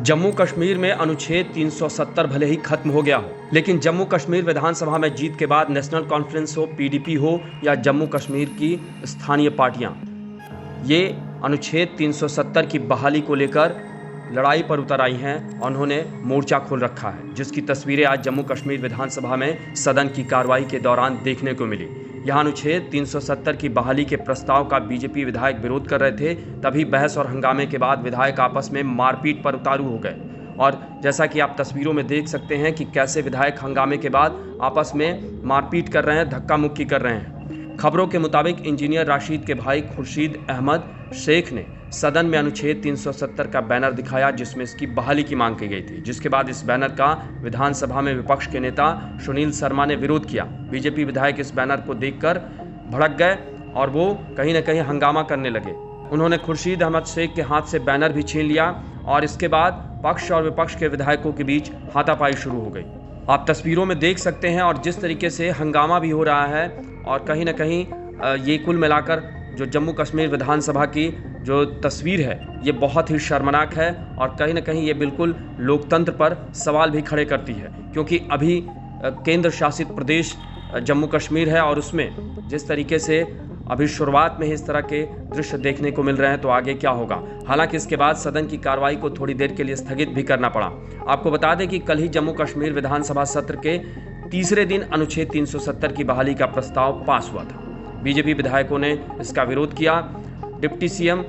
जम्मू कश्मीर में अनुच्छेद 370 भले ही खत्म हो गया हो, लेकिन जम्मू कश्मीर विधानसभा में जीत के बाद नेशनल कॉन्फ्रेंस हो, पीडीपी हो या जम्मू कश्मीर की स्थानीय पार्टियां, ये अनुच्छेद 370 की बहाली को लेकर लड़ाई पर उतर आई हैं और उन्होंने मोर्चा खोल रखा है, जिसकी तस्वीरें आज जम्मू कश्मीर विधानसभा में सदन की कार्रवाई के दौरान देखने को मिली। यहां अनुच्छेद 370 की बहाली के प्रस्ताव का बीजेपी विधायक विरोध कर रहे थे। तभी बहस और हंगामे के बाद विधायक आपस में मारपीट पर उतारू हो गए और जैसा कि आप तस्वीरों में देख सकते हैं कि कैसे विधायक हंगामे के बाद आपस में मारपीट कर रहे हैं, धक्का मुक्की कर रहे हैं। खबरों के मुताबिक इंजीनियर राशिद के भाई खुर्शीद अहमद शेख ने सदन में अनुच्छेद 370 का बैनर दिखाया, जिसमें इसकी बहाली की मांग की गई थी। जिसके बाद इस बैनर का विधानसभा में विपक्ष के नेता सुनील शर्मा ने विरोध किया। बीजेपी विधायक इस बैनर को देखकर भड़क गए और वो कहीं न कहीं हंगामा करने लगे। उन्होंने खुर्शीद अहमद शेख के हाथ से बैनर भी छीन लिया और इसके बाद पक्ष और विपक्ष के विधायकों के बीच हाथापाई शुरू हो गई। आप तस्वीरों में देख सकते हैं और जिस तरीके से हंगामा भी हो रहा है और कहीं न कहीं ये कुल मिलाकर जो जम्मू कश्मीर विधानसभा की जो तस्वीर है ये बहुत ही शर्मनाक है और कहीं न कहीं ये बिल्कुल लोकतंत्र पर सवाल भी खड़े करती है, क्योंकि अभी केंद्र शासित प्रदेश जम्मू कश्मीर है और उसमें जिस तरीके से अभी शुरुआत में ही इस तरह के दृश्य देखने को मिल रहे हैं तो आगे क्या होगा। हालांकि इसके बाद सदन की कार्रवाई को थोड़ी देर के लिए स्थगित भी करना पड़ा। आपको बता दें कि कल ही जम्मू कश्मीर विधानसभा सत्र के तीसरे दिन अनुच्छेद 370 की बहाली का प्रस्ताव पास हुआ था। बीजेपी विधायकों ने इसका विरोध किया। डिप्टी सीएम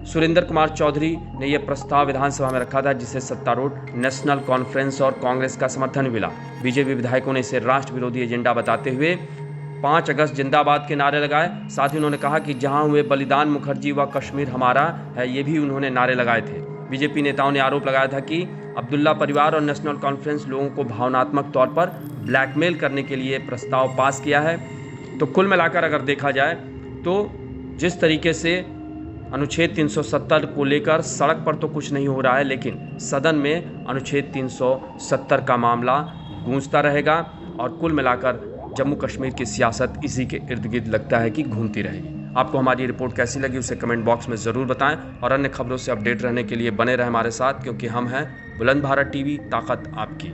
सुरेंद्र कुमार चौधरी ने यह प्रस्ताव विधानसभा में रखा था, जिसे सत्तारूढ़ नेशनल कॉन्फ्रेंस और कांग्रेस का समर्थन मिला। बीजेपी विधायकों ने इसे राष्ट्र विरोधी एजेंडा बताते हुए 5 अगस्त जिंदाबाद के नारे लगाए। साथ ही उन्होंने कहा कि जहां हुए बलिदान मुखर्जी व कश्मीर हमारा है, ये भी उन्होंने नारे लगाए थे। बीजेपी नेताओं ने आरोप लगाया था कि अब्दुल्ला परिवार और नेशनल कॉन्फ्रेंस लोगों को भावनात्मक तौर पर ब्लैकमेल करने के लिए प्रस्ताव पास किया है। तो कुल मिलाकर अगर देखा जाए तो जिस तरीके से अनुच्छेद 370 को लेकर सड़क पर तो कुछ नहीं हो रहा है, लेकिन सदन में अनुच्छेद 370 का मामला गूंजता रहेगा और कुल मिलाकर जम्मू कश्मीर की सियासत इसी के इर्द गिर्द लगता है कि घूमती रहेगी। आपको हमारी रिपोर्ट कैसी लगी उसे कमेंट बॉक्स में ज़रूर बताएं और अन्य खबरों से अपडेट रहने के लिए बने रहें हमारे साथ, क्योंकि हम हैं बुलंद भारत टीवी, ताकत आपकी।